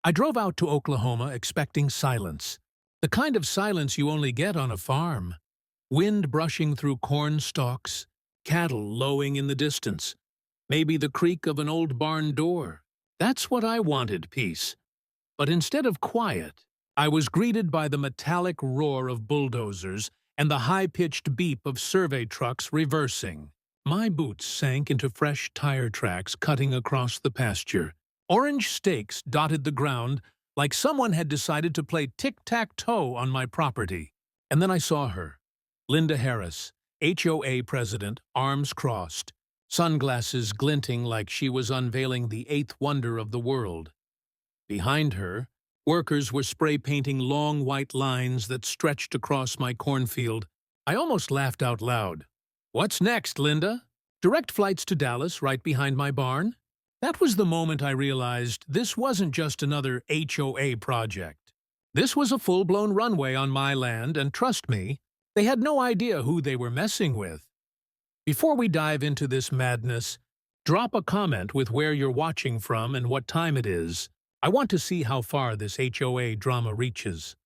I drove out to Oklahoma expecting silence. The kind of silence you only get on a farm. Wind brushing through corn stalks, cattle lowing in the distance, maybe the creak of an old barn door. That's what I wanted, peace. But instead of quiet, I was greeted by the metallic roar of bulldozers and the high-pitched beep of survey trucks reversing. My boots sank into fresh tire tracks cutting across the pasture. Orange stakes dotted the ground like someone had decided to play tic-tac-toe on my property. And then I saw her, Linda Harris, HOA president, arms crossed, sunglasses glinting like she was unveiling the eighth wonder of the world. Behind her, workers were spray-painting long white lines that stretched across my cornfield. I almost laughed out loud. "What's next, Linda? Direct flights to Dallas right behind my barn?" That was the moment I realized this wasn't just another HOA project. This was a full-blown runway on my land, and trust me, they had no idea who they were messing with. Before we dive into this madness, drop a comment with where you're watching from and what time it is. I want to see how far this HOA drama reaches.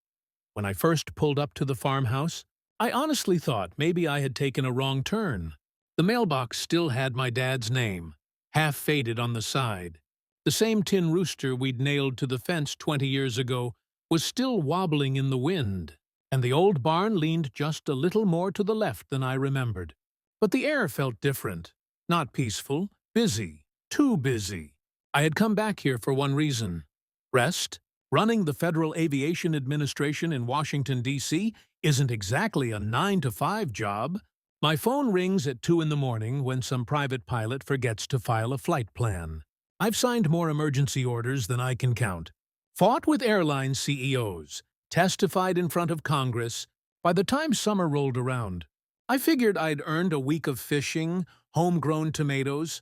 When I first pulled up to the farmhouse, I honestly thought maybe I had taken a wrong turn. The mailbox still had my dad's name, half faded on the side. The same tin rooster we'd nailed to the fence 20 years ago was still wobbling in the wind, and the old barn leaned just a little more to the left than I remembered. But the air felt different, not peaceful, busy, too busy. I had come back here for one reason: rest. Running the Federal Aviation Administration in Washington, D.C. isn't exactly a 9-to-5 job. My phone rings at 2 in the morning when some private pilot forgets to file a flight plan. I've signed more emergency orders than I can count, fought with airline CEOs, testified in front of Congress. By the time summer rolled around, I figured I'd earned a week of fishing, homegrown tomatoes,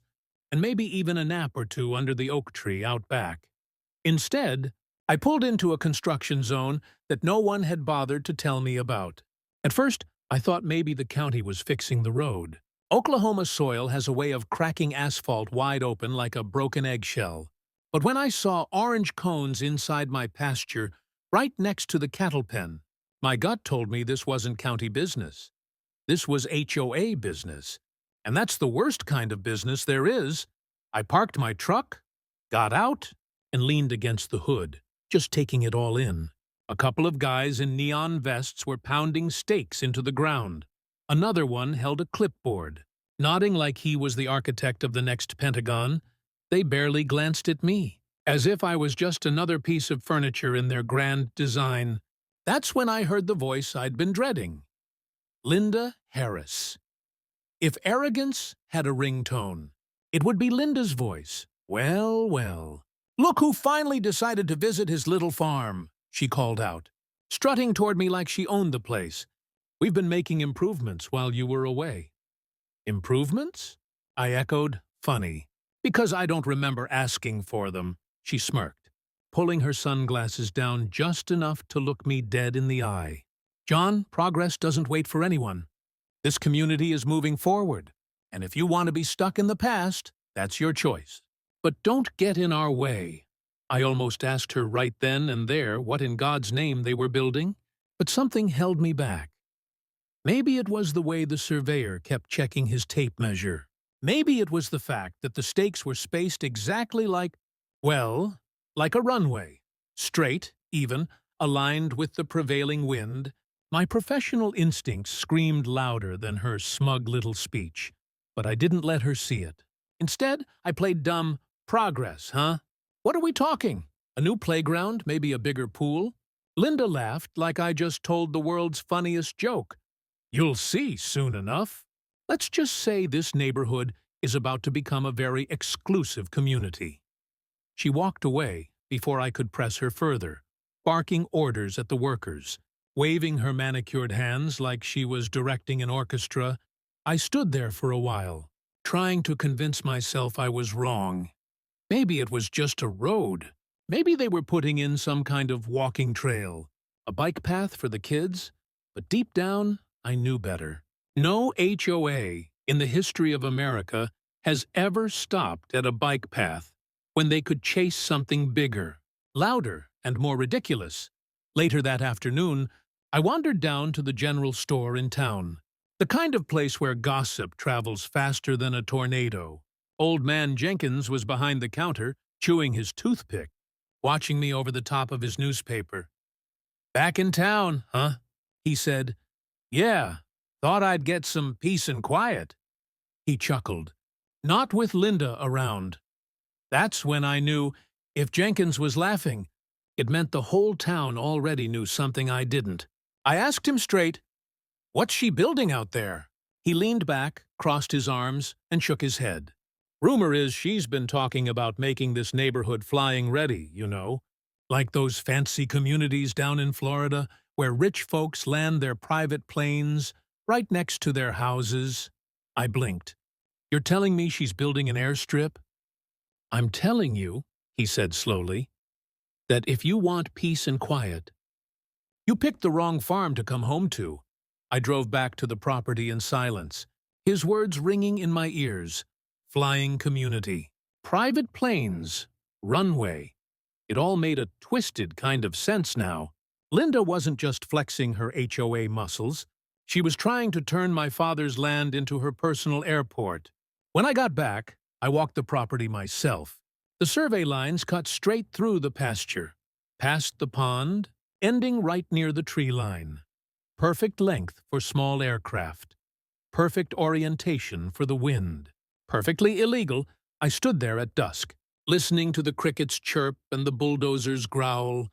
and maybe even a nap or two under the oak tree out back. Instead, I pulled into a construction zone that no one had bothered to tell me about. At first, I thought maybe the county was fixing the road. Oklahoma soil has a way of cracking asphalt wide open like a broken eggshell. But when I saw orange cones inside my pasture, right next to the cattle pen, my gut told me this wasn't county business. This was HOA business. And that's the worst kind of business there is. I parked my truck, got out, and leaned against the hood, just taking it all in. A couple of guys in neon vests were pounding stakes into the ground. Another one held a clipboard, nodding like he was the architect of the next Pentagon. They barely glanced at me, as if I was just another piece of furniture in their grand design. That's when I heard the voice I'd been dreading. Linda Harris. If arrogance had a ringtone, it would be Linda's voice. "Well, well. Look who finally decided to visit his little farm," she called out, strutting toward me like she owned the place. "We've been making improvements while you were away." "Improvements?" I echoed, funny, because I don't remember asking for them. She smirked, pulling her sunglasses down just enough to look me dead in the eye. "John, progress doesn't wait for anyone. This community is moving forward, and if you want to be stuck in the past, that's your choice. But don't get in our way." I almost asked her right then and there what in God's name they were building, but something held me back. Maybe it was the way the surveyor kept checking his tape measure. Maybe it was the fact that the stakes were spaced exactly like a runway. Straight, even, aligned with the prevailing wind. My professional instincts screamed louder than her smug little speech, but I didn't let her see it. Instead, I played dumb. "Progress, huh? What are we talking? A new playground, maybe a bigger pool?" Linda laughed like I just told the world's funniest joke. "You'll see soon enough. Let's just say this neighborhood is about to become a very exclusive community." She walked away before I could press her further, barking orders at the workers, waving her manicured hands like she was directing an orchestra. I stood there for a while, trying to convince myself I was wrong. Maybe it was just a road. Maybe they were putting in some kind of walking trail, a bike path for the kids. But deep down, I knew better. No HOA in the history of America has ever stopped at a bike path when they could chase something bigger. louder and more ridiculous. Later that afternoon, I wandered down to the general store in town, the kind of place where gossip travels faster than a tornado. Old man Jenkins was behind the counter, chewing his toothpick, watching me over the top of his newspaper. "Back in town, huh?" he said. "Yeah, thought I'd get some peace and quiet." He chuckled. "Not with Linda around." That's when I knew if Jenkins was laughing, it meant the whole town already knew something I didn't. I asked him straight, "What's she building out there?" He leaned back, crossed his arms, and shook his head. "Rumor is she's been talking about making this neighborhood flying ready, you know, like those fancy communities down in Florida where rich folks land their private planes right next to their houses." I blinked. "You're telling me she's building an airstrip?" "I'm telling you," he said slowly, "that if you want peace and quiet, you picked the wrong farm to come home to." I drove back to the property in silence, his words ringing in my ears. Flying community, private planes, runway. It all made a twisted kind of sense now. Linda wasn't just flexing her HOA muscles. She was trying to turn my father's land into her personal airport. When I got back, I walked the property myself. The survey lines cut straight through the pasture, past the pond, ending right near the tree line. Perfect length for small aircraft. Perfect orientation for the wind. Perfectly illegal, I stood there at dusk, listening to the crickets chirp and the bulldozers growl,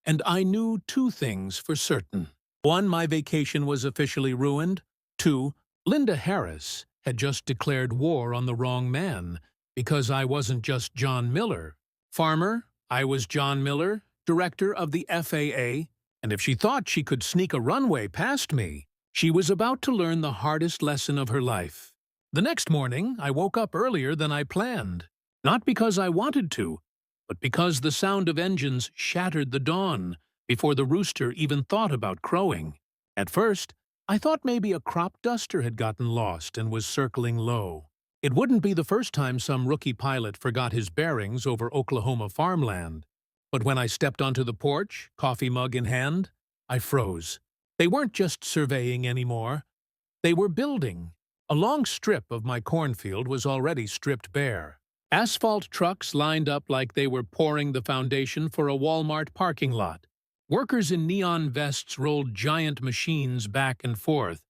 and I knew two things for certain. One, my vacation was officially ruined. Two, Linda Harris had just declared war on the wrong man, because I wasn't just John Miller. Farmer, I was John Miller, director of the FAA, and if she thought she could sneak a runway past me, she was about to learn the hardest lesson of her life. The next morning, I woke up earlier than I planned. Not because I wanted to, but because the sound of engines shattered the dawn before the rooster even thought about crowing. At first, I thought maybe a crop duster had gotten lost and was circling low. It wouldn't be the first time some rookie pilot forgot his bearings over Oklahoma farmland. But when I stepped onto the porch, coffee mug in hand, I froze. They weren't just surveying anymore. They were building. A long strip of my cornfield was already stripped bare. Asphalt trucks lined up like they were pouring the foundation for a Walmart parking lot. Workers in neon vests rolled giant machines back and forth,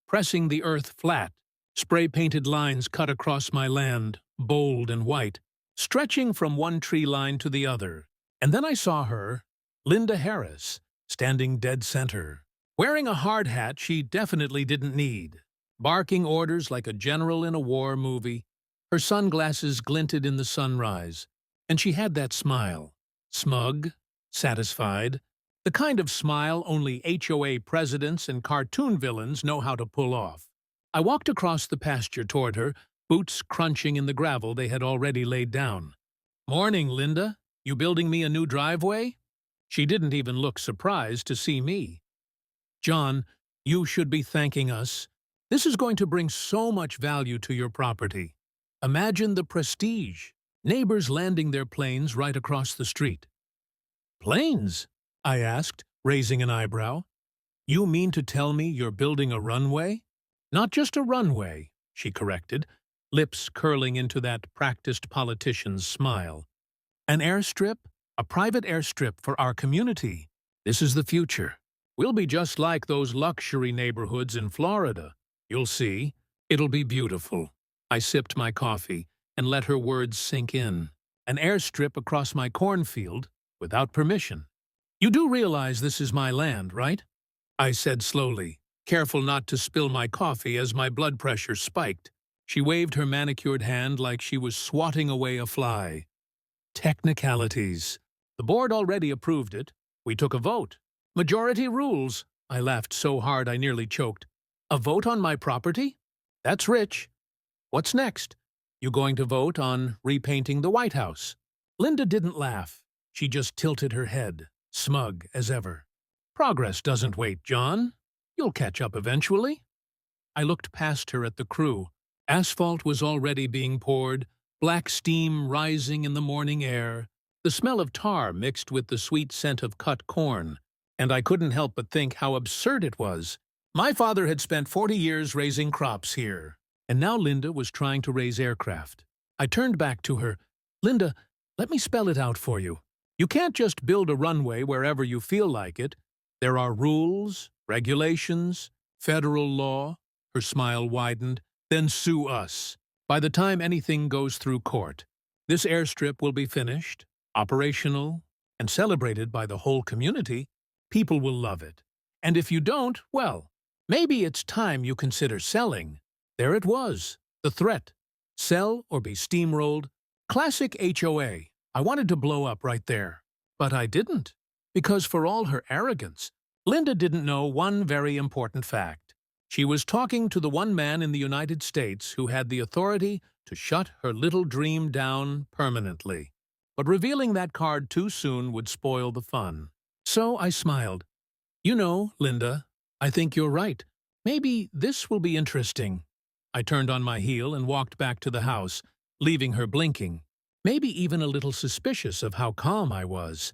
pressing the earth flat. Spray-painted lines cut across my land, bold and white, stretching from one tree line to the other. And then I saw her, Linda Harris, standing dead center, wearing a hard hat she definitely didn't need, barking orders like a general in a war movie. Her sunglasses glinted in the sunrise, and she had that smile, smug, satisfied, the kind of smile only HOA presidents and cartoon villains know how to pull off. I walked across the pasture toward her, boots crunching in the gravel they had already laid down. "Morning, Linda. You building me a new driveway?" She didn't even look surprised to see me. "John, you should be thanking us. This is going to bring so much value to your property. Imagine the prestige. Neighbors landing their planes right across the street." "Planes?" I asked, raising an eyebrow. "You mean to tell me you're building a runway?" "Not just a runway," she corrected, lips curling into that practiced politician's smile. "An airstrip, a private airstrip for our community. This is the future. We'll be just like those luxury neighborhoods in Florida. You'll see. It'll be beautiful." I sipped my coffee and let her words sink in. An airstrip across my cornfield, without permission. "You do realize this is my land, right?" I said slowly, careful not to spill my coffee as my blood pressure spiked. She waved her manicured hand like she was swatting away a fly. "Technicalities. The board already approved it. We took a vote. Majority rules." I laughed so hard I nearly choked. "A vote on my property? That's rich. What's next? You going to vote on repainting the White House?" Linda didn't laugh. She just tilted her head, smug as ever. "Progress doesn't wait, John. You'll catch up eventually." I looked past her at the crew. Asphalt was already being poured, black steam rising in the morning air. the smell of tar mixed with the sweet scent of cut corn, and I couldn't help but think how absurd it was. My father had spent 40 years raising crops here, and now Linda was trying to raise aircraft. I turned back to her. Linda, let me spell it out for you. You can't just build a runway wherever you feel like it. There are rules, regulations, federal law. Her smile widened. Then sue us. By the time anything goes through court, this airstrip will be finished, operational, and celebrated by the whole community. People will love it. And if you don't, well, maybe it's time you consider selling. There it was, the threat. Sell or be steamrolled. Classic HOA. I wanted to blow up right there. But I didn't. Because for all her arrogance, Linda didn't know one very important fact. She was talking to the one man in the United States who had the authority to shut her little dream down permanently. But revealing that card too soon would spoil the fun. So I smiled. You know, Linda, I think you're right. Maybe this will be interesting. I turned on my heel and walked back to the house, leaving her blinking, maybe even a little suspicious of how calm I was.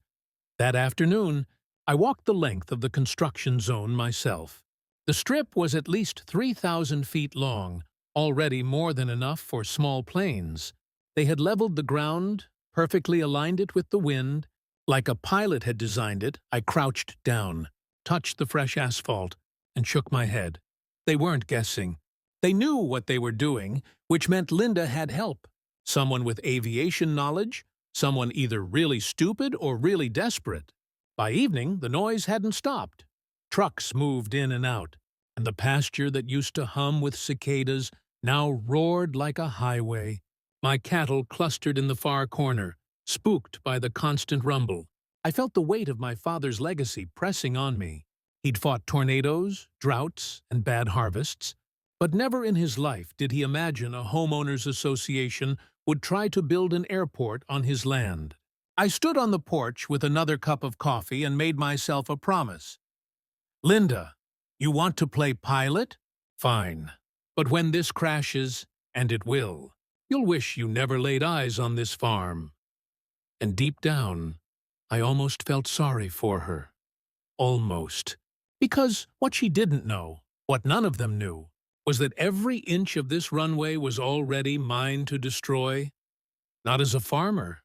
That afternoon, I walked the length of the construction zone myself. The strip was at least 3,000 feet long, already more than enough for small planes. They had leveled the ground, perfectly aligned it with the wind. Like a pilot had designed it, I crouched down, touched the fresh asphalt, and shook my head. They weren't guessing. They knew what they were doing, which meant Linda had help. Someone with aviation knowledge, someone either really stupid or really desperate. By evening, the noise hadn't stopped. Trucks moved in and out, and the pasture that used to hum with cicadas now roared like a highway. My cattle clustered in the far corner, spooked by the constant rumble. I felt the weight of my father's legacy pressing on me. He'd fought tornadoes, droughts, and bad harvests, but never in his life did he imagine a homeowners association would try to build an airport on his land. I stood on the porch with another cup of coffee and made myself a promise. Linda, you want to play pilot? Fine. But when this crashes, and it will, you'll wish you never laid eyes on this farm. And deep down, I almost felt sorry for her. Almost. Because what she didn't know, what none of them knew, was that every inch of this runway was already mine to destroy. Not as a farmer,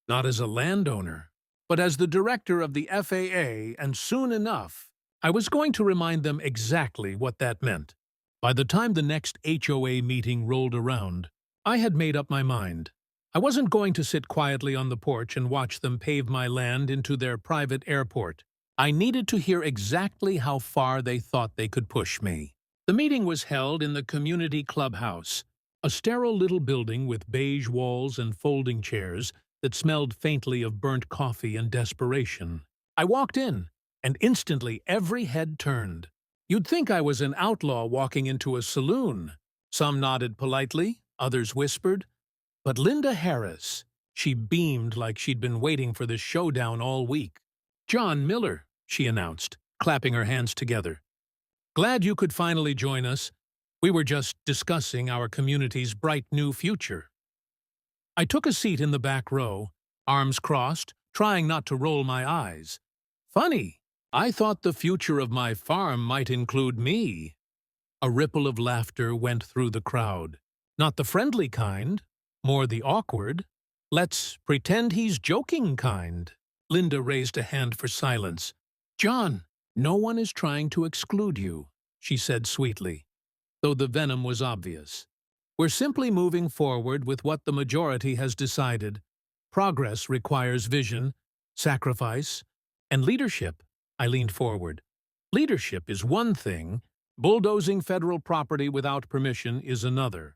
not as a landowner, but as the director of the FAA, and soon enough, I was going to remind them exactly what that meant. By the time the next HOA meeting rolled around, I had made up my mind. I wasn't going to sit quietly on the porch and watch them pave my land into their private airport. I needed to hear exactly how far they thought they could push me. The meeting was held in the community clubhouse, a sterile little building with beige walls and folding chairs that smelled faintly of burnt coffee and desperation. I walked in, and instantly every head turned. You'd think I was an outlaw walking into a saloon. Some nodded politely, others whispered. But Linda Harris, she beamed like she'd been waiting for this showdown all week. John Miller, she announced, clapping her hands together. Glad you could finally join us. We were just discussing our community's bright new future. I took a seat in the back row, arms crossed, trying not to roll my eyes. Funny, I thought the future of my farm might include me. A ripple of laughter went through the crowd. Not the friendly kind, more the awkward. Let's pretend he's joking kind. Linda raised a hand for silence. John, no one is trying to exclude you, she said sweetly, though the venom was obvious. We're simply moving forward with what the majority has decided. Progress requires vision, sacrifice, and leadership. I leaned forward. Leadership is one thing. Bulldozing federal property without permission is another.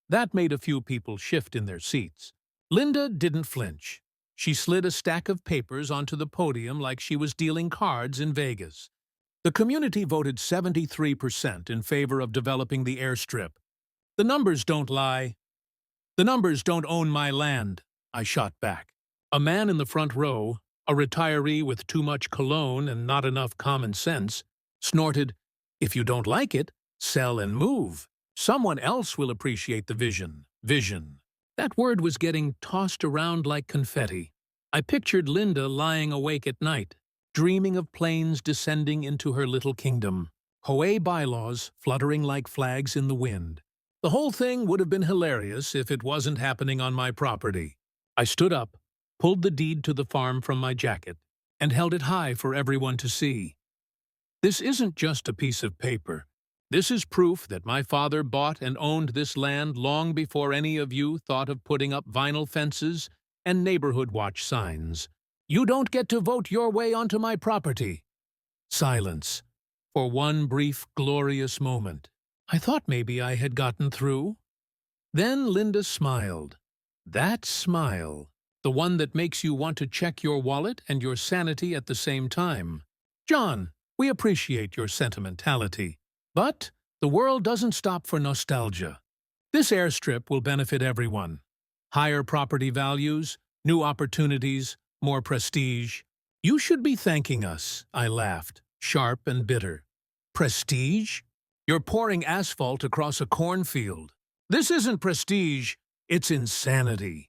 That made a few people shift in their seats. Linda didn't flinch. She slid a stack of papers onto the podium like she was dealing cards in Vegas. The community voted 73% in favor of developing the airstrip. The numbers don't lie. The numbers don't own my land, I shot back. A man in the front row, a retiree with too much cologne and not enough common sense, snorted, If you don't like it, sell and move. Someone else will appreciate the vision. Vision. That word was getting tossed around like confetti. I pictured Linda lying awake at night, dreaming of planes descending into her little kingdom, HOA bylaws fluttering like flags in the wind. The whole thing would have been hilarious if it wasn't happening on my property. I stood up, pulled the deed to the farm from my jacket, and held it high for everyone to see. This isn't just a piece of paper. This is proof that my father bought and owned this land long before any of you thought of putting up vinyl fences and neighborhood watch signs. You don't get to vote your way onto my property. Silence. For one brief, glorious moment. I thought maybe I had gotten through. Then Linda smiled. That smile. The one that makes you want to check your wallet and your sanity at the same time. John, we appreciate your sentimentality. But the world doesn't stop for nostalgia. This airstrip will benefit everyone. Higher property values, new opportunities, more prestige. You should be thanking us, I laughed, sharp and bitter. Prestige? You're pouring asphalt across a cornfield. This isn't prestige, it's insanity.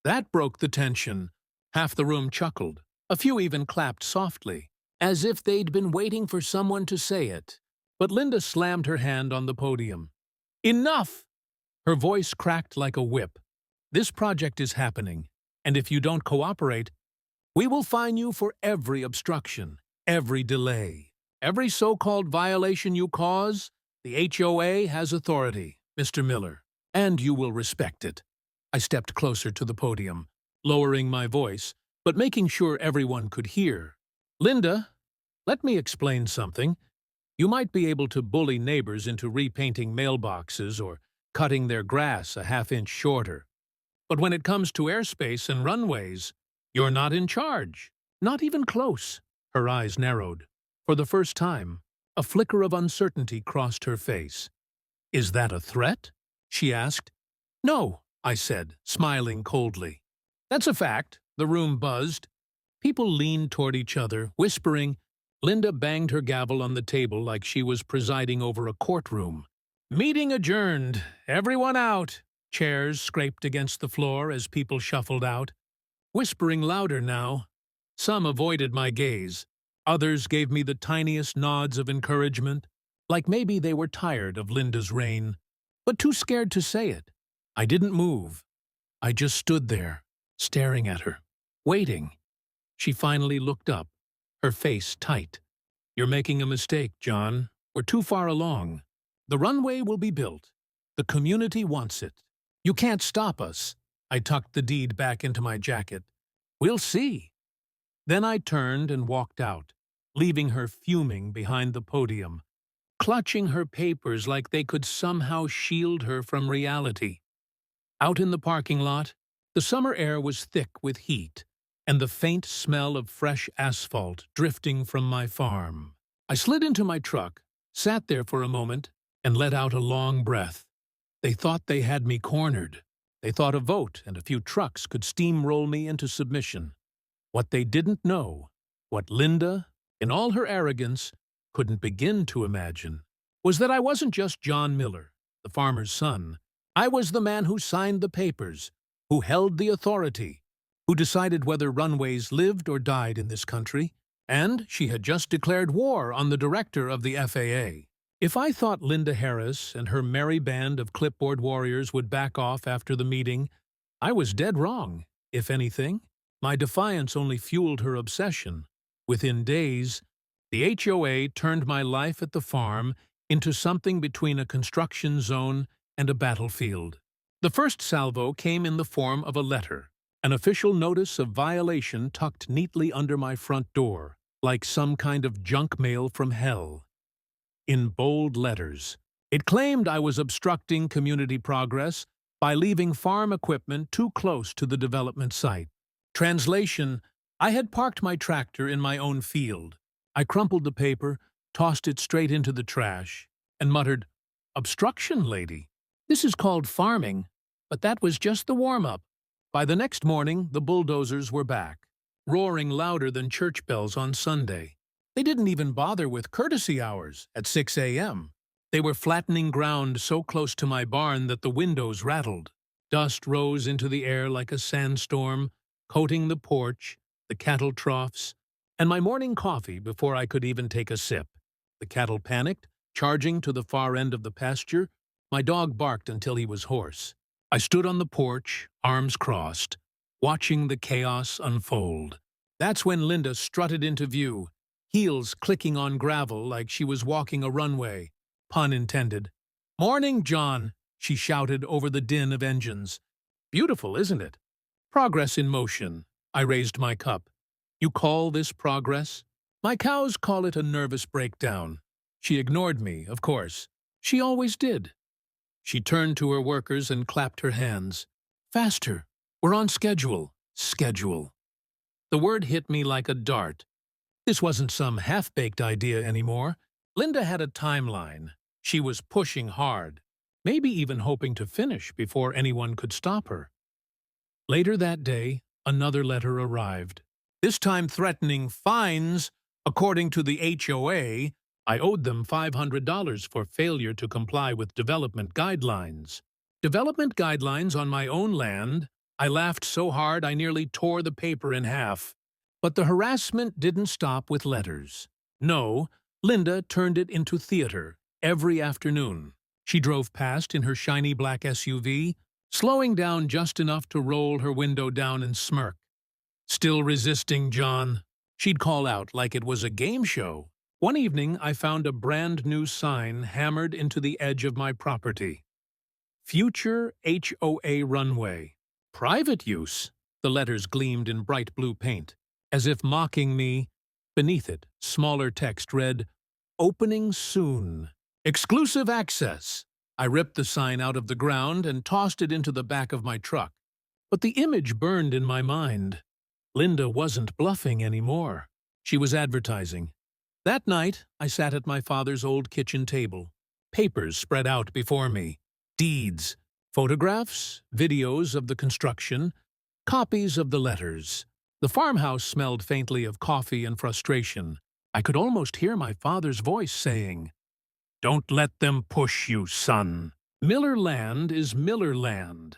That broke the tension. Half the room chuckled. A few even clapped softly, as if they'd been waiting for someone to say it. But Linda slammed her hand on the podium. Enough! Her voice cracked like a whip. This project is happening, and if you don't cooperate, we will fine you for every obstruction, every delay, every so-called violation you cause. The HOA has authority, Mr. Miller, and you will respect it. I stepped closer to the podium, lowering my voice, but making sure everyone could hear. Linda, let me explain something. You might be able to bully neighbors into repainting mailboxes or cutting their grass a half-inch shorter. But when it comes to airspace and runways, you're not in charge. Not even close. Her eyes narrowed. For the first time, a flicker of uncertainty crossed her face. Is that a threat? She asked. No, I said, smiling coldly. That's a fact. The room buzzed. People leaned toward each other, whispering. Linda banged her gavel on the table like she was presiding over a courtroom. Meeting adjourned. Everyone out. Chairs scraped against the floor as people shuffled out. Whispering louder now. Some avoided my gaze. Others gave me the tiniest nods of encouragement, like maybe they were tired of Linda's reign, but too scared to say it. I didn't move. I just stood there, staring at her, waiting. She finally looked up, her face tight. You're making a mistake, John. We're too far along. The runway will be built. The community wants it. You can't stop us. I tucked the deed back into my jacket. We'll see. Then I turned and walked out, leaving her fuming behind the podium, clutching her papers like they could somehow shield her from reality. Out in the parking lot, the summer air was thick with heat, and the faint smell of fresh asphalt drifting from my farm. I slid into my truck, sat there for a moment, and let out a long breath. They thought they had me cornered. They thought a vote and a few trucks could steamroll me into submission. What they didn't know, what Linda, in all her arrogance, couldn't begin to imagine, was that I wasn't just John Miller, the farmer's son. I was the man who signed the papers, who held the authority, who decided whether runways lived or died in this country, and she had just declared war on the director of the FAA. If I thought Linda Harris and her merry band of clipboard warriors would back off after the meeting, I was dead wrong. If anything, my defiance only fueled her obsession. Within days, the HOA turned my life at the farm into something between a construction zone and a battlefield. The first salvo came in the form of a letter, an official notice of violation tucked neatly under my front door, like some kind of junk mail from hell. In bold letters, it claimed I was obstructing community progress by leaving farm equipment too close to the development site. Translation, I had parked my tractor in my own field. I crumpled the paper, tossed it straight into the trash, and muttered, "Obstruction, lady. This is called farming." But that was just the warm-up. By the next morning, the bulldozers were back, roaring louder than church bells on Sunday. They didn't even bother with courtesy hours at 6 a.m. They were flattening ground so close to my barn that the windows rattled. Dust rose into the air like a sandstorm, coating the porch, the cattle troughs, and my morning coffee before I could even take a sip. The cattle panicked, charging to the far end of the pasture. My dog barked until he was hoarse. I stood on the porch, arms crossed, watching the chaos unfold. That's when Linda strutted into view, heels clicking on gravel like she was walking a runway. Pun intended. "Morning, John," she shouted over the din of engines. "Beautiful, isn't it? Progress in motion." I raised my cup. "You call this progress?" "My cows call it a nervous breakdown." She ignored me, of course. She always did. She turned to her workers and clapped her hands. "Faster! We're on schedule." Schedule. The word hit me like a dart. This wasn't some half-baked idea anymore. Linda had a timeline. She was pushing hard, maybe even hoping to finish before anyone could stop her. Later that day, another letter arrived, this time threatening fines. According to the HOA, I owed them $500 for failure to comply with development guidelines. Development guidelines on my own land? I laughed so hard I nearly tore the paper in half. But the harassment didn't stop with letters. No, Linda turned it into theater every afternoon. She drove past in her shiny black SUV, slowing down just enough to roll her window down and smirk. "Still resisting, John?" She'd call out like it was a game show. One evening, I found a brand new sign hammered into the edge of my property. Future HOA Runway. Private use. The letters gleamed in bright blue paint, as if mocking me. Beneath it, smaller text read, "Opening soon. Exclusive access." I ripped the sign out of the ground and tossed it into the back of my truck. But the image burned in my mind. Linda wasn't bluffing anymore. She was advertising. That night, I sat at my father's old kitchen table. Papers spread out before me. Deeds, photographs, videos of the construction, copies of the letters. The farmhouse smelled faintly of coffee and frustration. I could almost hear my father's voice saying, "Don't let them push you, son. Miller land is Miller land."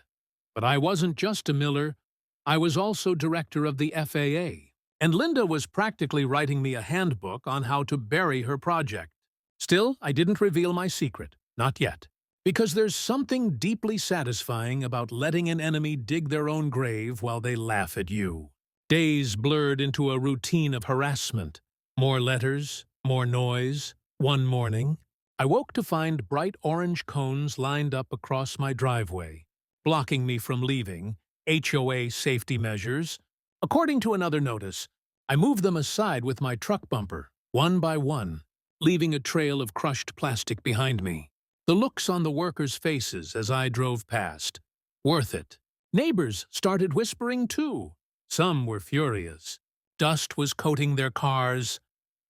But I wasn't just a miller. I was also director of the FAA. And Linda was practically writing me a handbook on how to bury her project. Still, I didn't reveal my secret. Not yet. Because there's something deeply satisfying about letting an enemy dig their own grave while they laugh at you. Days blurred into a routine of harassment. More letters, more noise. One morning, I woke to find bright orange cones lined up across my driveway, blocking me from leaving. HOA safety measures. According to another notice, I moved them aside with my truck bumper, one by one, leaving a trail of crushed plastic behind me. The looks on the workers' faces as I drove past. Worth it. Neighbors started whispering too. Some were furious. Dust was coating their cars.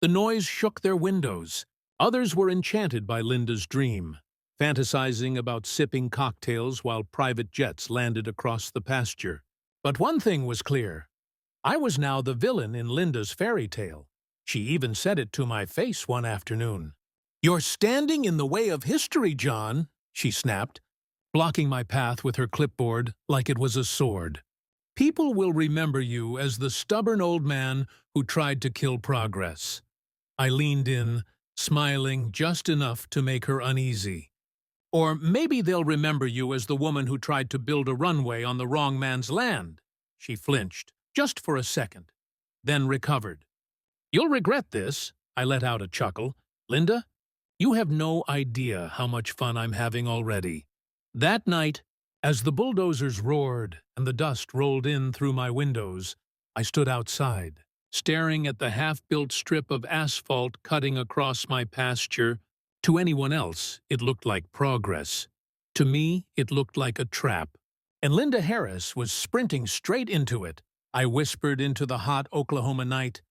The noise shook their windows. Others were enchanted by Linda's dream, fantasizing about sipping cocktails while private jets landed across the pasture. But one thing was clear. I was now the villain in Linda's fairy tale. She even said it to my face one afternoon. "You're standing in the way of history, John," she snapped, blocking my path with her clipboard like it was a sword. "People will remember you as the stubborn old man who tried to kill progress." I leaned in, smiling just enough to make her uneasy. "Or maybe they'll remember you as the woman who tried to build a runway on the wrong man's land." She flinched, just for a second, then recovered. "You'll regret this," I let out a chuckle. "Linda, you have no idea how much fun I'm having already." That night, as the bulldozers roared and the dust rolled in through my windows, I stood outside, staring at the half-built strip of asphalt cutting across my pasture. To anyone else, it looked like progress. To me, it looked like a trap. And Linda Harris was sprinting straight into it. I whispered into the hot Oklahoma night,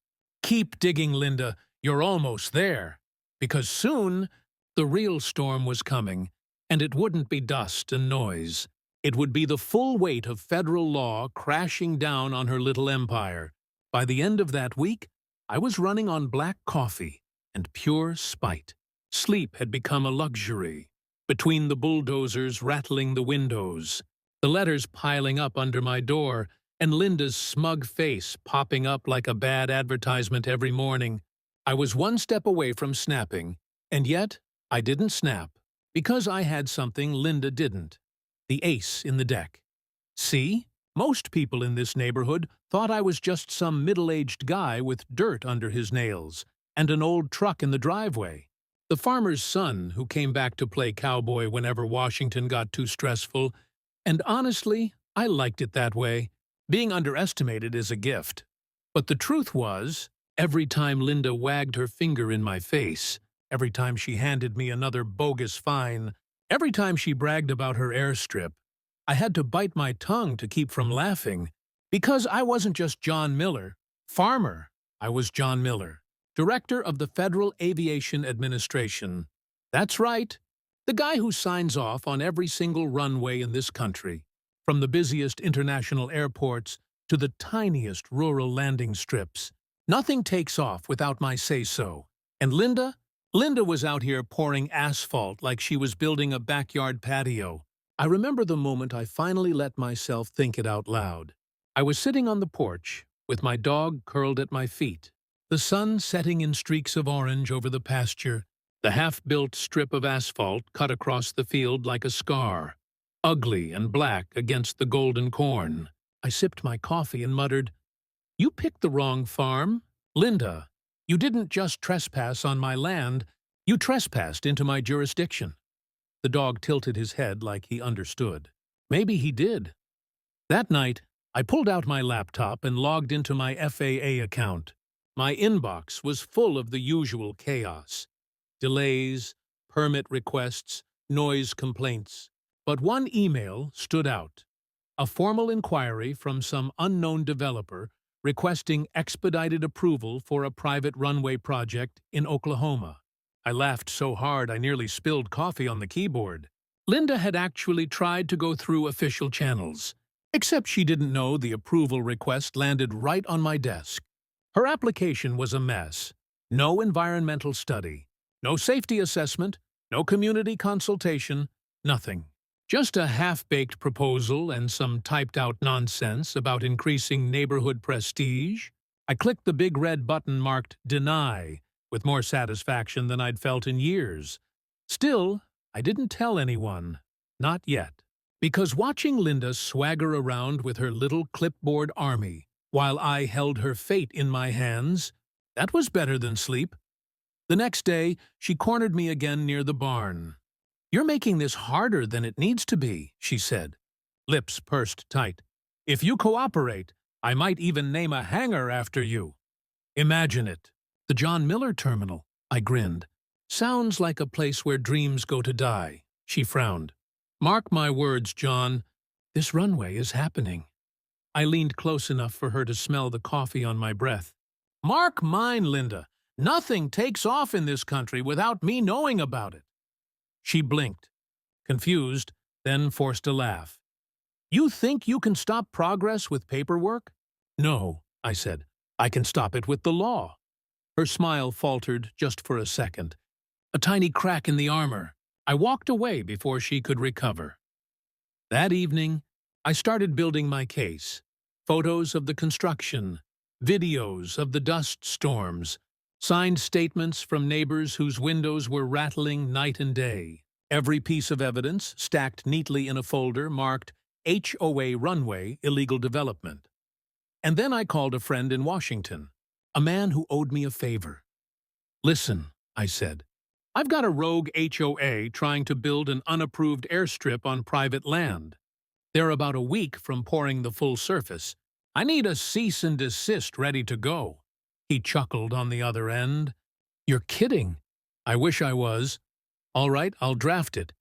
"Keep digging, Linda. You're almost there." Because soon, the real storm was coming, and it wouldn't be dust and noise. It would be the full weight of federal law crashing down on her little empire. By the end of that week, I was running on black coffee and pure spite. Sleep had become a luxury. Between the bulldozers rattling the windows, the letters piling up under my door, and Linda's smug face popping up like a bad advertisement every morning. I was one step away from snapping, and yet I didn't snap, because I had something Linda didn't: the ace in the deck. See? Most people in this neighborhood thought I was just some middle-aged guy with dirt under his nails and an old truck in the driveway. The farmer's son who came back to play cowboy whenever Washington got too stressful, and honestly, I liked it that way. Being underestimated is a gift. But the truth was, every time Linda wagged her finger in my face, every time she handed me another bogus fine, every time she bragged about her airstrip, I had to bite my tongue to keep from laughing, because I wasn't just John Miller, farmer. I was John Miller, director of the Federal Aviation Administration. That's right, the guy who signs off on every single runway in this country, from the busiest international airports to the tiniest rural landing strips. Nothing takes off without my say-so. And Linda was out here pouring asphalt like she was building a backyard patio. I remember the moment I finally let myself think it out loud. I was sitting on the porch, with my dog curled at my feet, the sun setting in streaks of orange over the pasture, the half-built strip of asphalt cut across the field like a scar, ugly and black against the golden corn. I sipped my coffee and muttered, "You picked the wrong farm. Linda, you didn't just trespass on my land, you trespassed into my jurisdiction." The dog tilted his head like he understood. Maybe he did. That night, I pulled out my laptop and logged into my FAA account. My inbox was full of the usual chaos: delays, permit requests, noise complaints. But one email stood out: a formal inquiry from some unknown developer requesting expedited approval for a private runway project in Oklahoma. I laughed so hard I nearly spilled coffee on the keyboard. Linda had actually tried to go through official channels, except she didn't know the approval request landed right on my desk. Her application was a mess. No environmental study, no safety assessment, no community consultation, nothing. Just a half-baked proposal and some typed-out nonsense about increasing neighborhood prestige. I clicked the big red button marked Deny, with more satisfaction than I'd felt in years. Still, I didn't tell anyone. Not yet. Because watching Linda swagger around with her little clipboard army, while I held her fate in my hands, that was better than sleep. The next day, she cornered me again near the barn. "You're making this harder than it needs to be," she said, lips pursed tight. "If you cooperate, I might even name a hangar after you." Imagine it. The John Miller Terminal, I grinned. "Sounds like a place where dreams go to die," she frowned. "Mark my words, John, this runway is happening." I leaned close enough for her to smell the coffee on my breath. "Mark mine, Linda. Nothing takes off in this country without me knowing about it." She blinked, confused, then forced a laugh. "You think you can stop progress with paperwork?" "No," I said. "I can stop it with the law." Her smile faltered just for a second. A tiny crack in the armor. I walked away before she could recover. That evening, I started building my case. Photos of the construction, videos of the dust storms, signed statements from neighbors whose windows were rattling night and day. Every piece of evidence stacked neatly in a folder marked HOA Runway Illegal Development. And then I called a friend in Washington, a man who owed me a favor. "Listen," I said, "I've got a rogue HOA trying to build an unapproved airstrip on private land. They're about a week from pouring the full surface. I need a cease and desist ready to go." He chuckled on the other end. "You're kidding." "I wish I was." "All right, I'll draft it.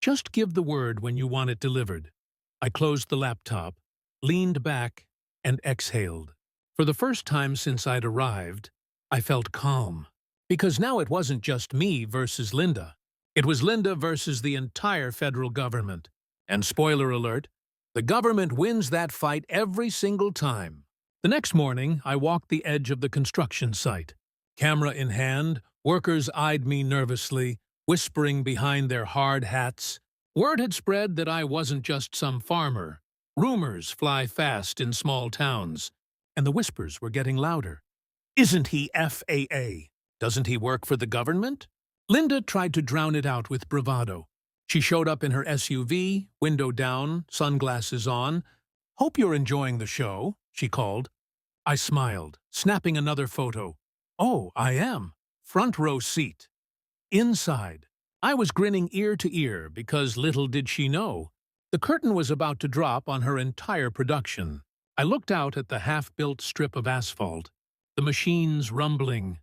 Just give the word when you want it delivered." I closed the laptop, leaned back, and exhaled. For the first time since I'd arrived, I felt calm. Because now it wasn't just me versus Linda. It was Linda versus the entire federal government. And spoiler alert, the government wins that fight every single time. The next morning, I walked the edge of the construction site. Camera in hand, workers eyed me nervously, whispering behind their hard hats. Word had spread that I wasn't just some farmer. Rumors fly fast in small towns, and the whispers were getting louder. Isn't he FAA? Doesn't he work for the government? Linda tried to drown it out with bravado. She showed up in her SUV, window down, sunglasses on. "Hope you're enjoying the show," she called. I smiled, snapping another photo. "Oh, I am. Front row seat." Inside, I was grinning ear to ear because little did she know, the curtain was about to drop on her entire production. I looked out at the half-built strip of asphalt, the machines rumbling,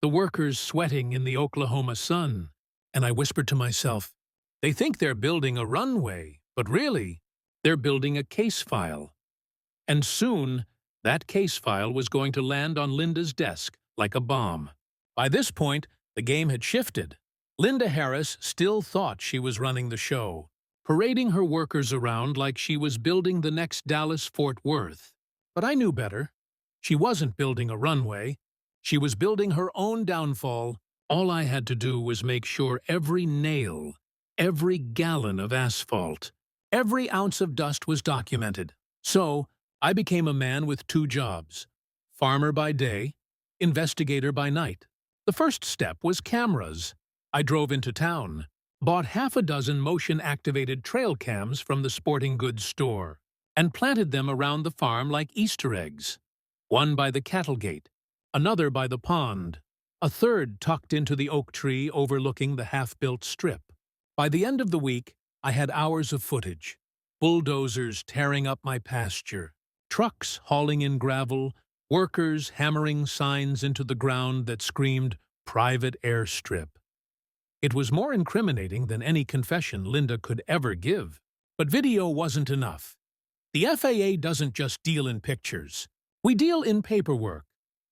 the workers sweating in the Oklahoma sun, and I whispered to myself, they think they're building a runway, but really, they're building a case file. And soon, that case file was going to land on Linda's desk like a bomb. By this point, the game had shifted. Linda Harris still thought she was running the show, parading her workers around like she was building the next Dallas-Fort Worth. But I knew better. She wasn't building a runway. She was building her own downfall. All I had to do was make sure every nail, every gallon of asphalt, every ounce of dust was documented. So, I became a man with two jobs: farmer by day, investigator by night. The first step was cameras. I drove into town, bought half a dozen motion-activated trail cams from the sporting goods store, and planted them around the farm like Easter eggs. One by the cattle gate, another by the pond, a third tucked into the oak tree overlooking the half-built strip. By the end of the week, I had hours of footage. Bulldozers tearing up my pasture, trucks hauling in gravel, workers hammering signs into the ground that screamed "private airstrip." It was more incriminating than any confession Linda could ever give. But video wasn't enough. The FAA doesn't just deal in pictures. We deal in paperwork.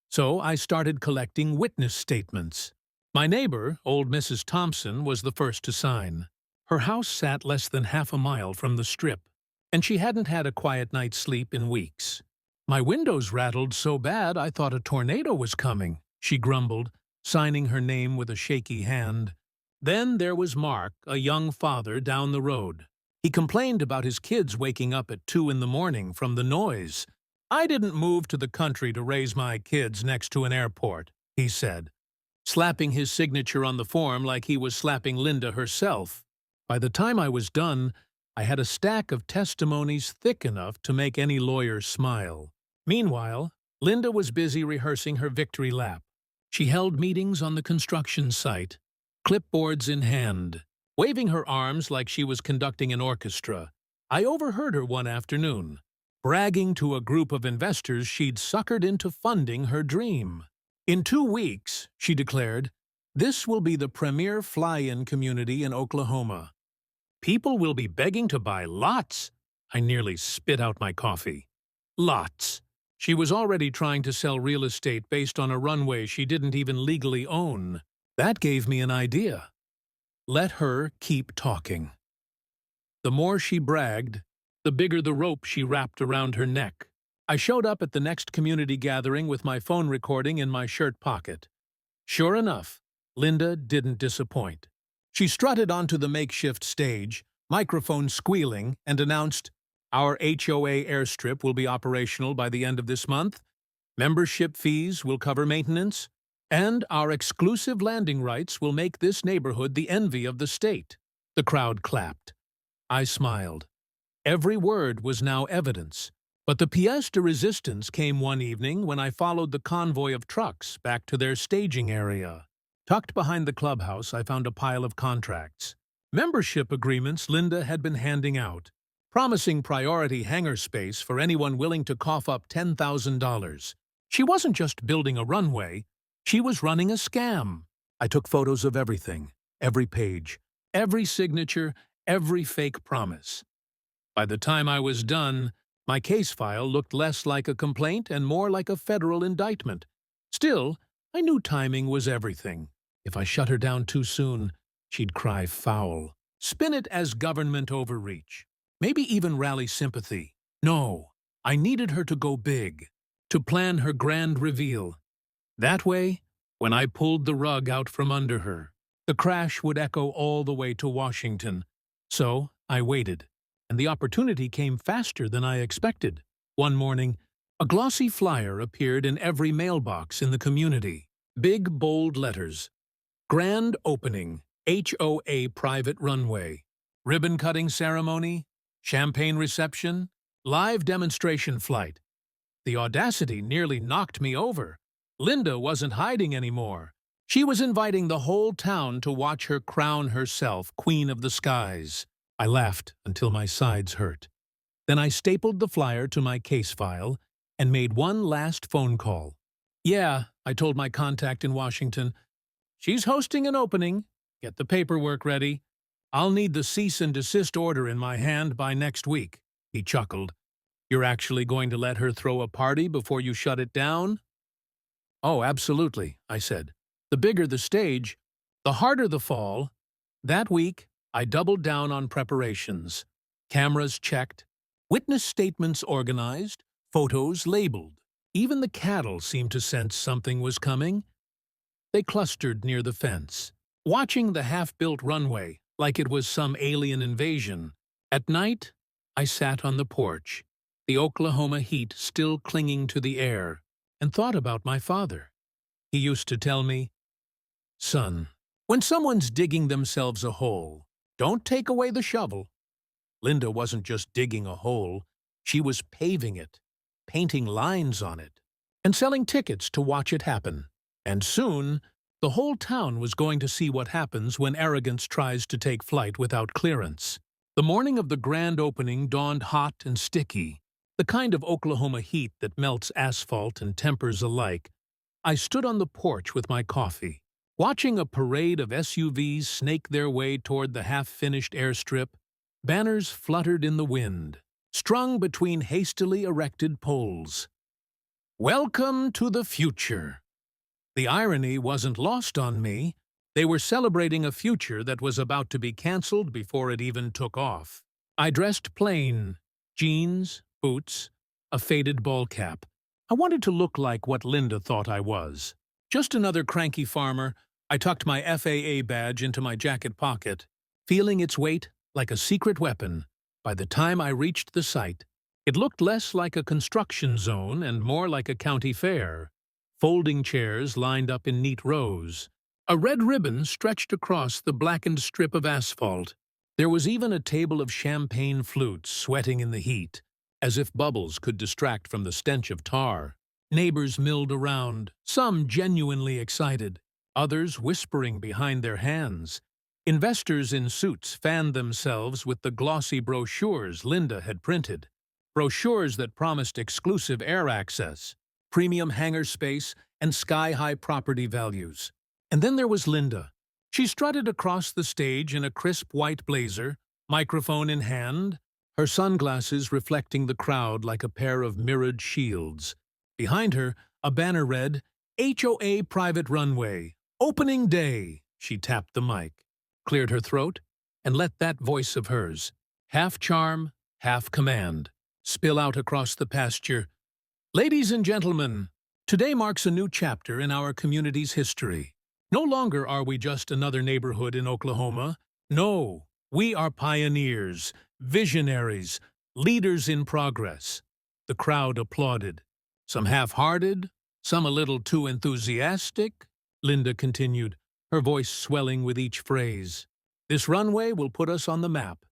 So I started collecting witness statements. My neighbor, old Mrs. Thompson, was the first to sign. Her house sat less than half a mile from the strip, and she hadn't had a quiet night's sleep in weeks. "My windows rattled so bad I thought a tornado was coming," she grumbled, signing her name with a shaky hand. Then there was Mark, a young father down the road. He complained about his kids waking up at 2 in the morning from the noise. "I didn't move to the country to raise my kids next to an airport," he said, slapping his signature on the form like he was slapping Linda herself. By the time I was done, I had a stack of testimonies thick enough to make any lawyer smile. Meanwhile, Linda was busy rehearsing her victory lap. She held meetings on the construction site, clipboards in hand, waving her arms like she was conducting an orchestra. I overheard her one afternoon, bragging to a group of investors she'd suckered into funding her dream. "In 2 weeks," she declared, "this will be the premier fly-in community in Oklahoma. People will be begging to buy lots." I nearly spit out my coffee. Lots. She was already trying to sell real estate based on a runway she didn't even legally own. That gave me an idea. Let her keep talking. The more she bragged, the bigger the rope she wrapped around her neck. I showed up at the next community gathering with my phone recording in my shirt pocket. Sure enough, Linda didn't disappoint. She strutted onto the makeshift stage, microphone squealing, and announced, "Our HOA airstrip will be operational by the end of this month. Membership fees will cover maintenance, and our exclusive landing rights will make this neighborhood the envy of the state." The crowd clapped. I smiled. Every word was now evidence. But the pièce de résistance came one evening when I followed the convoy of trucks back to their staging area. Tucked behind the clubhouse, I found a pile of contracts. Membership agreements Linda had been handing out, promising priority hangar space for anyone willing to cough up $10,000. She wasn't just building a runway, she was running a scam. I took photos of everything, every page, every signature, every fake promise. By the time I was done, my case file looked less like a complaint and more like a federal indictment. Still, I knew timing was everything. If I shut her down too soon, she'd cry foul, spin it as government overreach, maybe even rally sympathy. No, I needed her to go big, to plan her grand reveal. That way, when I pulled the rug out from under her, the crash would echo all the way to Washington. So I waited. and the opportunity came faster than I expected. One morning, a glossy flyer appeared in every mailbox in the community. Big, bold letters. Grand opening, HOA private runway. Ribbon-cutting ceremony, champagne reception, live demonstration flight. The audacity nearly knocked me over. Linda wasn't hiding anymore. She was inviting the whole town to watch her crown herself Queen of the Skies. I laughed until my sides hurt. Then I stapled the flyer to my case file and made one last phone call. Yeah, I told my contact in Washington, she's hosting an opening. Get the paperwork ready. I'll need the cease and desist order in my hand by next week. He chuckled. You're actually going to let her throw a party before you shut it down? Oh, absolutely, I said. The bigger the stage, the harder the fall. That week, I doubled down on preparations. Cameras checked, witness statements organized, photos labeled. Even the cattle seemed to sense something was coming. They clustered near the fence, watching the half-built runway like it was some alien invasion. At night, I sat on the porch, the Oklahoma heat still clinging to the air, and thought about my father. He used to tell me, "Son, when someone's digging themselves a hole, don't take away the shovel." Linda wasn't just digging a hole, she was paving it, painting lines on it, and selling tickets to watch it happen. And soon, the whole town was going to see what happens when arrogance tries to take flight without clearance. The morning of the grand opening dawned hot and sticky, the kind of Oklahoma heat that melts asphalt and tempers alike. I stood on the porch with my coffee, watching a parade of SUVs snake their way toward the half-finished airstrip. Banners fluttered in the wind, strung between hastily erected poles. Welcome to the future. The irony wasn't lost on me. They were celebrating a future that was about to be canceled before it even took off. I dressed plain, jeans, boots, a faded ball cap. I wanted to look like what Linda thought I was. Just another cranky farmer. I tucked my FAA badge into my jacket pocket, feeling its weight like a secret weapon. By the time I reached the site, it looked less like a construction zone and more like a county fair. Folding chairs lined up in neat rows. A red ribbon stretched across the blackened strip of asphalt. There was even a table of champagne flutes sweating in the heat, as if bubbles could distract from the stench of tar. Neighbors milled around, some genuinely excited, others whispering behind their hands. Investors in suits fanned themselves with the glossy brochures Linda had printed. Brochures that promised exclusive air access, premium hangar space, and sky-high property values. And then there was Linda. She strutted across the stage in a crisp white blazer, microphone in hand, her sunglasses reflecting the crowd like a pair of mirrored shields. Behind her, a banner read, HOA Private Runway, Opening Day. She tapped the mic, cleared her throat, and let that voice of hers, half charm, half command, spill out across the pasture. Ladies and gentlemen, today marks a new chapter in our community's history. No longer are we just another neighborhood in Oklahoma. No, we are pioneers, visionaries, leaders in progress. The crowd applauded. Some half-hearted, some a little too enthusiastic. Linda continued, her voice swelling with each phrase. This runway will put us on the map.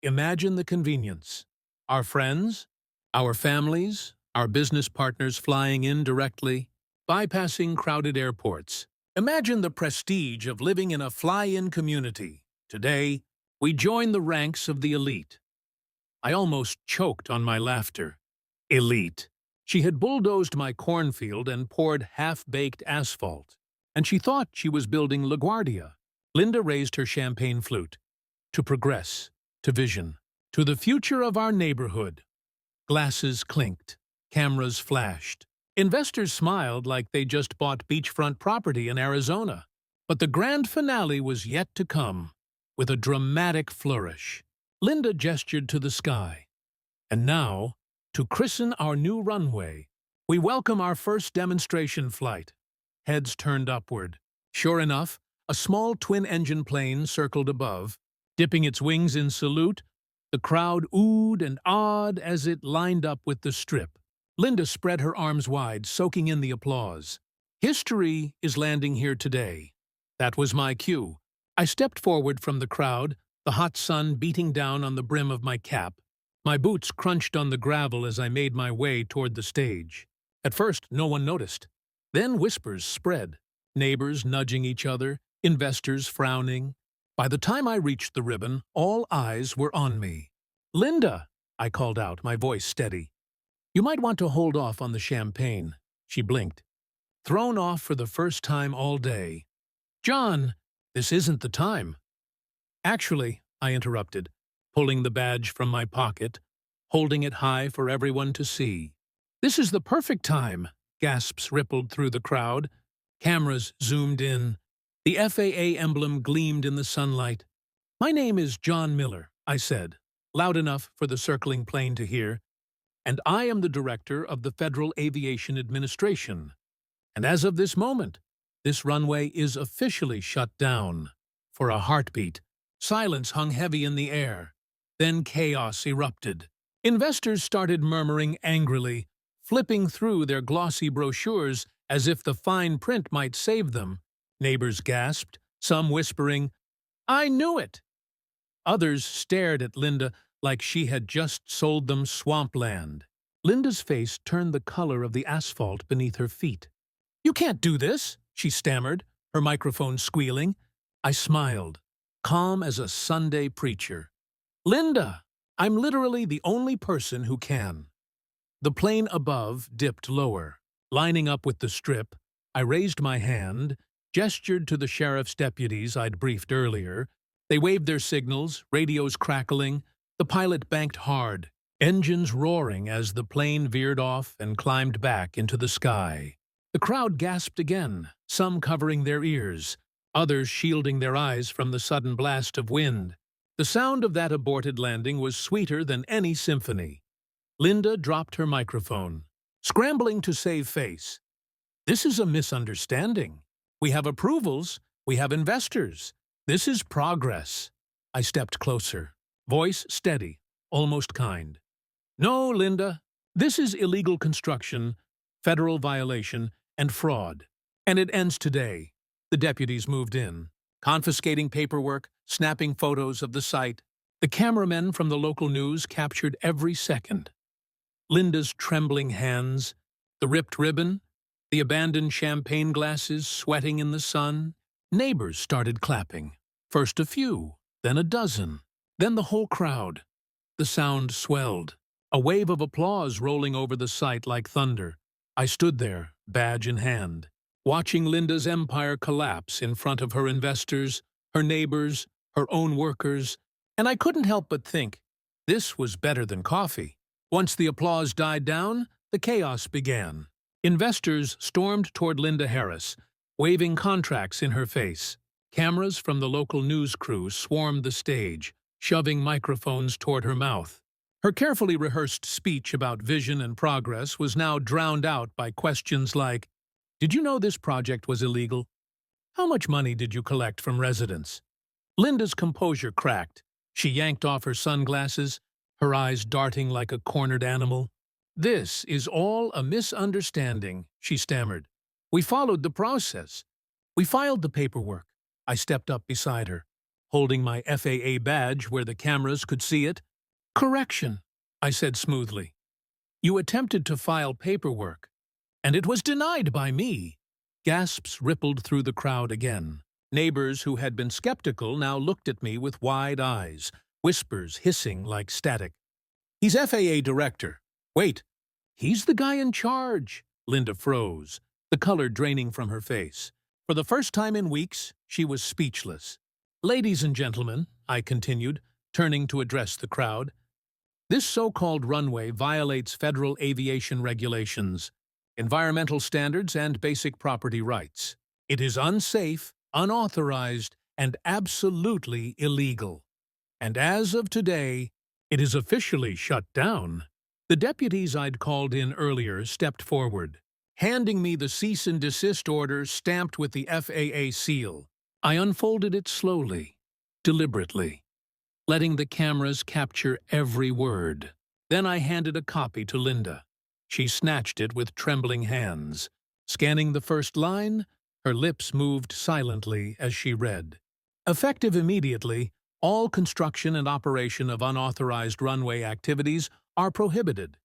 Imagine the convenience. Our friends, our families, our business partners flying in directly, bypassing crowded airports. Imagine the prestige of living in a fly-in community. Today, we join the ranks of the elite. I almost choked on my laughter. Elite. She had bulldozed my cornfield and poured half-baked asphalt, and she thought she was building LaGuardia. Linda raised her champagne flute. To progress, to vision, to the future of our neighborhood. Glasses clinked, cameras flashed. Investors smiled like they just bought beachfront property in Arizona. But the grand finale was yet to come, with a dramatic flourish. Linda gestured to the sky. And now, to christen our new runway, we welcome our first demonstration flight. Heads turned upward. Sure enough, a small twin-engine plane circled above, dipping its wings in salute. The crowd oohed and awed as it lined up with the strip. Linda spread her arms wide, soaking in the applause. History is landing here today. That was my cue. I stepped forward from the crowd, the hot sun beating down on the brim of my cap. My boots crunched on the gravel as I made my way toward the stage. At first, no one noticed. Then whispers spread, neighbors nudging each other, investors frowning. By the time I reached the ribbon, all eyes were on me. "Linda," I called out, my voice steady. "You might want to hold off on the champagne." She blinked. "Thrown off for the first time all day." "John, this isn't the time." "Actually," I interrupted, pulling the badge from my pocket, holding it high for everyone to see. "This is the perfect time." Gasps rippled through the crowd. Cameras zoomed in. The FAA emblem gleamed in the sunlight. "My name is John Miller," I said, loud enough for the circling plane to hear, "and I am the director of the Federal Aviation Administration. And as of this moment, this runway is officially shut down." For a heartbeat, silence hung heavy in the air. Then chaos erupted. Investors started murmuring angrily, flipping through their glossy brochures as if the fine print might save them. Neighbors gasped, some whispering, "I knew it!" Others stared at Linda like she had just sold them swampland. Linda's face turned the color of the asphalt beneath her feet. "You can't do this," she stammered, her microphone squealing. I smiled, calm as a Sunday preacher. "Linda, I'm literally the only person who can." The plane above dipped lower. Lining up with the strip, I raised my hand, gestured to the sheriff's deputies I'd briefed earlier. They waved their signals, radios crackling. The pilot banked hard, engines roaring as the plane veered off and climbed back into the sky. The crowd gasped again, some covering their ears, others shielding their eyes from the sudden blast of wind. The sound of that aborted landing was sweeter than any symphony. Linda dropped her microphone, scrambling to save face. "This is a misunderstanding. We have approvals, we have investors. This is progress." I stepped closer, voice steady, almost kind. "No, Linda, this is illegal construction, federal violation, and fraud. And it ends today." The deputies moved in, confiscating paperwork, snapping photos of the site. The cameramen from the local news captured every second. Linda's trembling hands, the ripped ribbon, the abandoned champagne glasses sweating in the sun. Neighbors started clapping. First a few, then a dozen, then the whole crowd. The sound swelled, a wave of applause rolling over the site like thunder. I stood there, badge in hand, watching Linda's empire collapse in front of her investors, her neighbors, her own workers, and I couldn't help but think, this was better than coffee. Once the applause died down, the chaos began. Investors stormed toward Linda Harris, waving contracts in her face. Cameras from the local news crew swarmed the stage, shoving microphones toward her mouth. Her carefully rehearsed speech about vision and progress was now drowned out by questions like, "Did you know this project was illegal? How much money did you collect from residents?" Linda's composure cracked. She yanked off her sunglasses, her eyes darting like a cornered animal. "This is all a misunderstanding," she stammered. "We followed the process. We filed the paperwork." I stepped up beside her, holding my FAA badge where the cameras could see it. "Correction," I said smoothly. "You attempted to file paperwork, and it was denied by me." Gasps rippled through the crowd again. Neighbors who had been skeptical now looked at me with wide eyes, whispers hissing like static. "He's FAA director." "Wait, he's the guy in charge." Linda froze, the color draining from her face. For the first time in weeks, she was speechless. "Ladies and gentlemen," I continued, turning to address the crowd, "this so-called runway violates federal aviation regulations, environmental standards, and basic property rights. It is unsafe, unauthorized, and absolutely illegal. And as of today, it is officially shut down." The deputies I'd called in earlier stepped forward, handing me the cease and desist order stamped with the FAA seal. I unfolded it slowly, deliberately. letting the cameras capture every word. Then I handed a copy to Linda. She snatched it with trembling hands. Scanning the first line, her lips moved silently as she read. Effective immediately, all construction and operation of unauthorized runway activities are prohibited.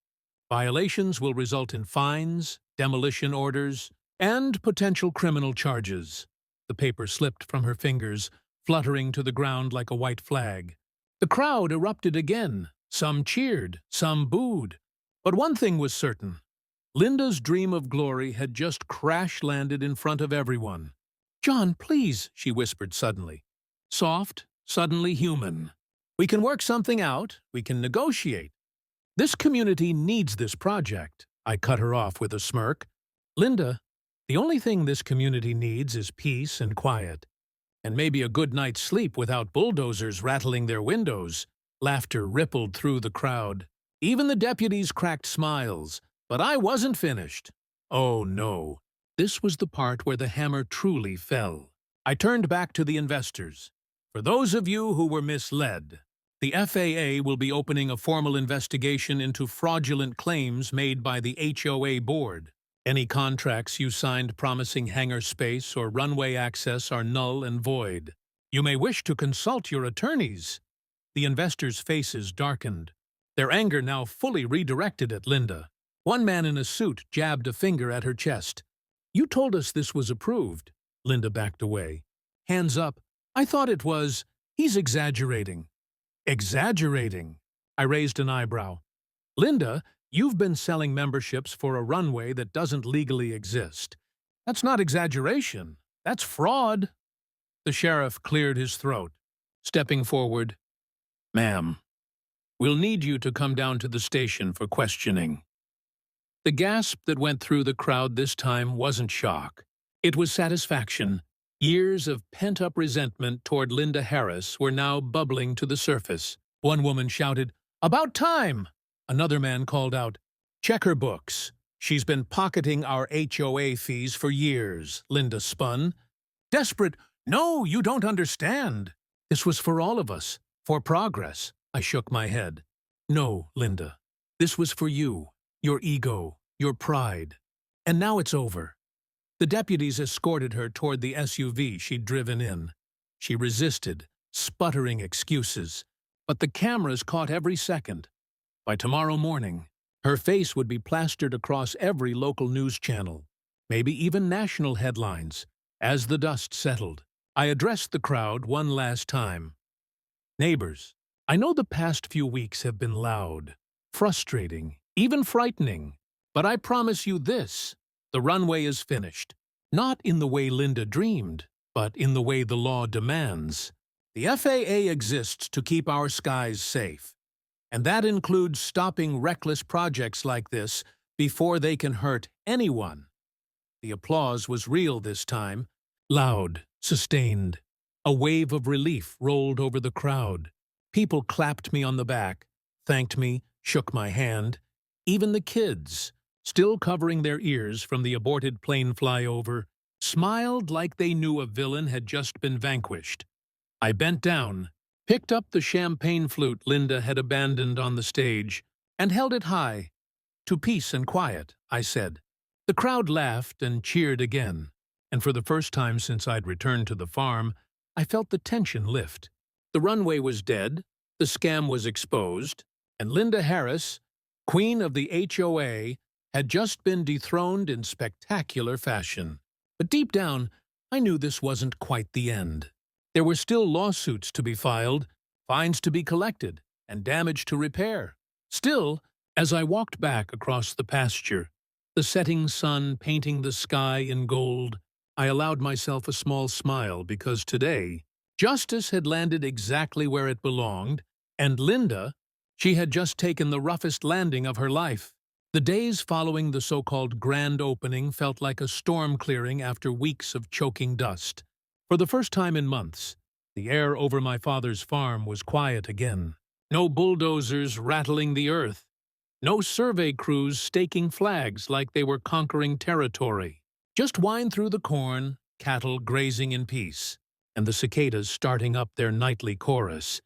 Violations will result in fines, demolition orders, and potential criminal charges. The paper slipped from her fingers, fluttering to the ground like a white flag. The crowd erupted again. Some cheered, some booed. But one thing was certain. Linda's dream of glory had just crash-landed in front of everyone. "John, please," she whispered suddenly. Soft, suddenly human. "We can work something out. We can negotiate. This community needs this project." I cut her off with a smirk. "Linda, the only thing this community needs is peace and quiet. And maybe a good night's sleep without bulldozers rattling their windows." Laughter rippled through the crowd. Even the deputies cracked smiles. But I wasn't finished. Oh no. This was the part where the hammer truly fell. I turned back to the investors. "For those of you who were misled, the FAA will be opening a formal investigation into fraudulent claims made by the HOA board. Any contracts you signed promising hangar space or runway access are null and void. You may wish to consult your attorneys." The investors' faces darkened, their anger now fully redirected at Linda. One man in a suit jabbed a finger at her chest. "You told us this was approved." Linda backed away. "Hands up. I thought it was. He's exaggerating." "Exaggerating?" I raised an eyebrow. "Linda, you've been selling memberships for a runway that doesn't legally exist. That's not exaggeration. That's fraud." The sheriff cleared his throat, stepping forward. "Ma'am, we'll need you to come down to the station for questioning." The gasp that went through the crowd this time wasn't shock. It was satisfaction. Years of pent-up resentment toward Linda Harris were now bubbling to the surface. One woman shouted, "About time!" Another man called out, "Check her books. She's been pocketing our HOA fees for years," Linda spun. Desperate, "No, you don't understand. This was for all of us, for progress." I shook my head. "No, Linda. This was for you, your ego, your pride. And now it's over." The deputies escorted her toward the SUV she'd driven in. She resisted, sputtering excuses. But the cameras caught every second. By tomorrow morning, her face would be plastered across every local news channel, maybe even national headlines. As the dust settled, I addressed the crowd one last time. "Neighbors, I know the past few weeks have been loud, frustrating, even frightening, but I promise you this. The runway is finished. Not in the way Linda dreamed, but in the way the law demands. The FAA exists to keep our skies safe. And that includes stopping reckless projects like this before they can hurt anyone." The applause was real this time, loud, sustained. A wave of relief rolled over the crowd. People clapped me on the back, thanked me, shook my hand. Even the kids, still covering their ears from the aborted plane flyover, smiled like they knew a villain had just been vanquished. I bent down, picked up the champagne flute Linda had abandoned on the stage, and held it high. "To peace and quiet," I said. The crowd laughed and cheered again, and for the first time since I'd returned to the farm, I felt the tension lift. The runway was dead, the scam was exposed, and Linda Harris, queen of the HOA, had just been dethroned in spectacular fashion. But deep down, I knew this wasn't quite the end. There were still lawsuits to be filed, fines to be collected, and damage to repair. Still, as I walked back across the pasture, the setting sun painting the sky in gold, I allowed myself a small smile because today, justice had landed exactly where it belonged, and Linda, she had just taken the roughest landing of her life. The days following the so-called grand opening felt like a storm clearing after weeks of choking dust. For the first time in months, the air over my father's farm was quiet again. No bulldozers rattling the earth. No survey crews staking flags like they were conquering territory. Just wind through the corn, cattle grazing in peace, and the cicadas starting up their nightly chorus.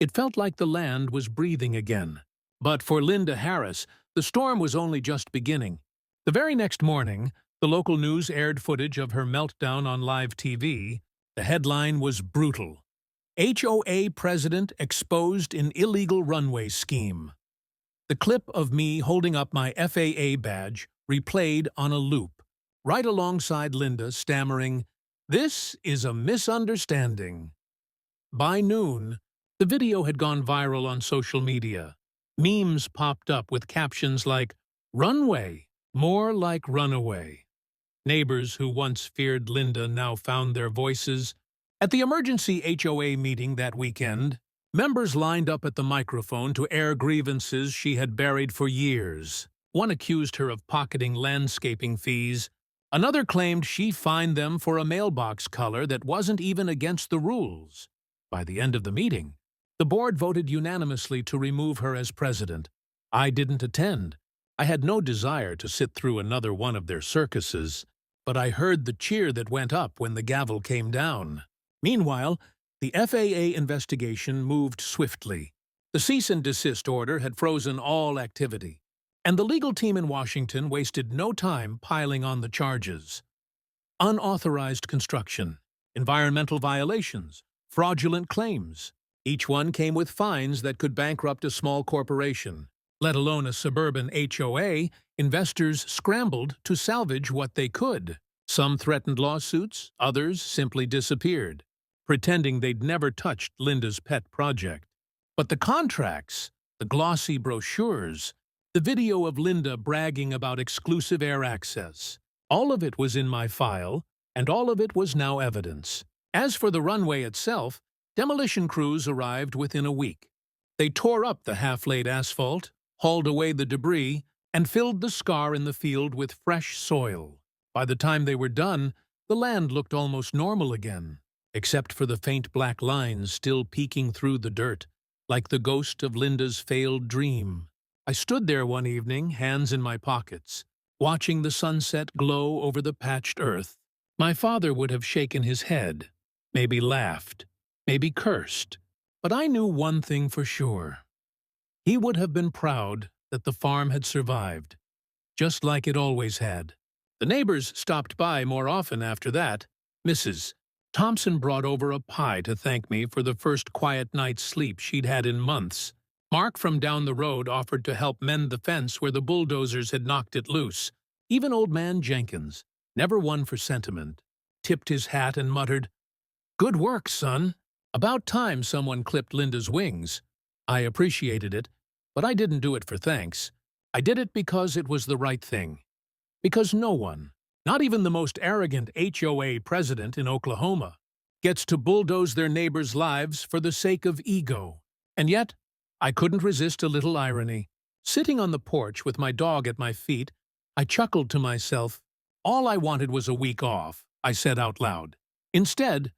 It felt like the land was breathing again. But for Linda Harris, the storm was only just beginning. The very next morning, the local news aired footage of her meltdown on live TV. The headline was brutal. HOA president exposed in illegal runway scheme. The clip of me holding up my FAA badge replayed on a loop, right alongside Linda stammering, "This is a misunderstanding." By noon, the video had gone viral on social media. Memes popped up with captions like, "Runway, more like runaway." Neighbors who once feared Linda now found their voices. At the emergency HOA meeting that weekend, members lined up at the microphone to air grievances she had buried for years. One accused her of pocketing landscaping fees. Another claimed she fined them for a mailbox color that wasn't even against the rules. By the end of the meeting, the board voted unanimously to remove her as president. I didn't attend. I had no desire to sit through another one of their circuses, but I heard the cheer that went up when the gavel came down. Meanwhile, the FAA investigation moved swiftly. The cease and desist order had frozen all activity, and the legal team in Washington wasted no time piling on the charges. Unauthorized construction, environmental violations, fraudulent claims. Each one came with fines that could bankrupt a small corporation. Let alone a suburban HOA, investors scrambled to salvage what they could. Some threatened lawsuits, others simply disappeared, pretending they'd never touched Linda's pet project. But the contracts, the glossy brochures, the video of Linda bragging about exclusive air access, all of it was in my file, and all of it was now evidence. As for the runway itself, demolition crews arrived within a week. They tore up the half-laid asphalt, hauled away the debris, and filled the scar in the field with fresh soil. By the time they were done, the land looked almost normal again, except for the faint black lines still peeking through the dirt, like the ghost of Linda's failed dream. I stood there one evening, hands in my pockets, watching the sunset glow over the patched earth. My father would have shaken his head, maybe laughed, maybe cursed, but I knew one thing for sure. He would have been proud that the farm had survived, just like it always had. The neighbors stopped by more often after that. Mrs. Thompson brought over a pie to thank me for the first quiet night's sleep she'd had in months. Mark from down the road offered to help mend the fence where the bulldozers had knocked it loose. Even old man Jenkins, never one for sentiment, tipped his hat and muttered, "Good work, son." About time someone clipped Linda's wings. I appreciated it, but I didn't do it for thanks. I did it because it was the right thing. Because no one, not even the most arrogant HOA president in Oklahoma, gets to bulldoze their neighbors' lives for the sake of ego. And yet, I couldn't resist a little irony. Sitting on the porch with my dog at my feet, I chuckled to myself. All I wanted was a week off, I said out loud. Instead,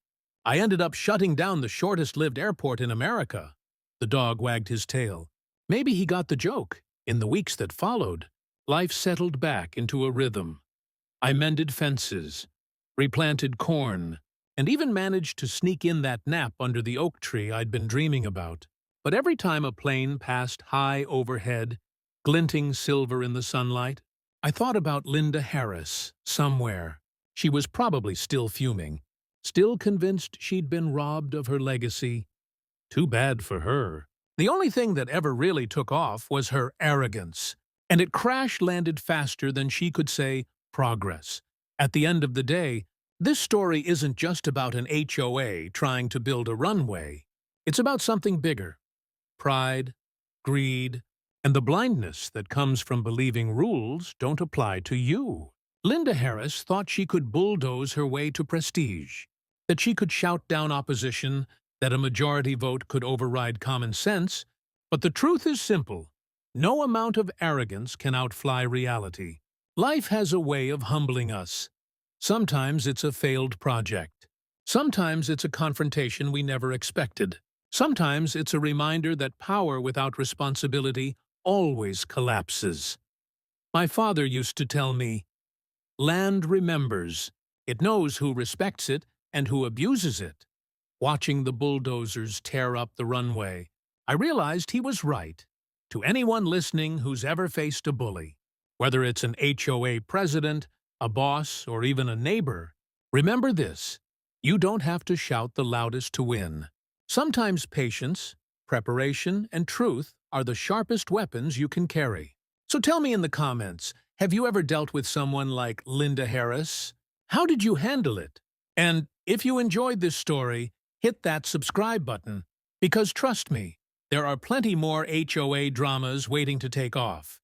I ended up shutting down the shortest-lived airport in America. The dog wagged his tail. Maybe he got the joke. In the weeks that followed, life settled back into a rhythm. I mended fences, replanted corn, and even managed to sneak in that nap under the oak tree I'd been dreaming about. But every time a plane passed high overhead, glinting silver in the sunlight, I thought about Linda Harris, somewhere. She was probably still fuming, still convinced she'd been robbed of her legacy. Too bad for her. The only thing that ever really took off was her arrogance, and it crash-landed faster than she could say progress. At the end of the day, this story isn't just about an HOA trying to build a runway. It's about something bigger. Pride, greed, and the blindness that comes from believing rules don't apply to you. Linda Harris thought she could bulldoze her way to prestige, that she could shout down opposition, that a majority vote could override common sense, but the truth is simple. No amount of arrogance can outfly reality. Life has a way of humbling us. Sometimes it's a failed project. Sometimes it's a confrontation we never expected. Sometimes it's a reminder that power without responsibility always collapses. My father used to tell me, "Land remembers. It knows who respects it and who abuses it." Watching the bulldozers tear up the runway, I realized he was right. To anyone listening who's ever faced a bully, whether it's an HOA president, a boss, or even a neighbor, remember this: you don't have to shout the loudest to win. Sometimes patience, preparation, and truth are the sharpest weapons you can carry. So tell me in the comments, have you ever dealt with someone like Linda Harris? How did you handle it? And if you enjoyed this story, hit that subscribe button, because trust me, there are plenty more HOA dramas waiting to take off.